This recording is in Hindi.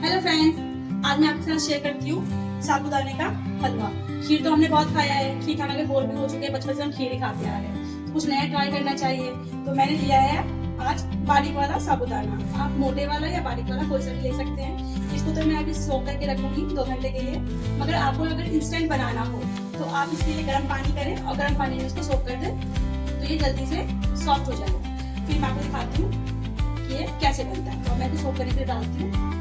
हेलो फ्रेंड्स, आज मैं आपके साथ शेयर करती हूँ साबूदाने का हलवा। खीर तो हमने बहुत खाया है, खीर खाने के बोर भी हो चुके हैं, बचपन से हम खीर ही खाते आ रहे हैं। तो कुछ नया ट्राई करना चाहिए, तो मैंने लिया है आज बारीक वाला साबूदाना। आप मोटे वाला या बारीक वाला कोई सा भी ले सकते हैं। इसको तो मैं अभी सोक करके रखूंगी 2 घंटे के लिए। मगर आपको अगर इंस्टेंट बनाना हो तो आप इसके लिए गर्म पानी करें और गर्म पानी में इसको सोक कर दें, तो ये जल्दी से सॉफ्ट हो जाएगा। फिर मैं आपको दिखाती हूँ कि ये कैसे बनता है। और मैं इसको सोक करने के लिए डालती हूँ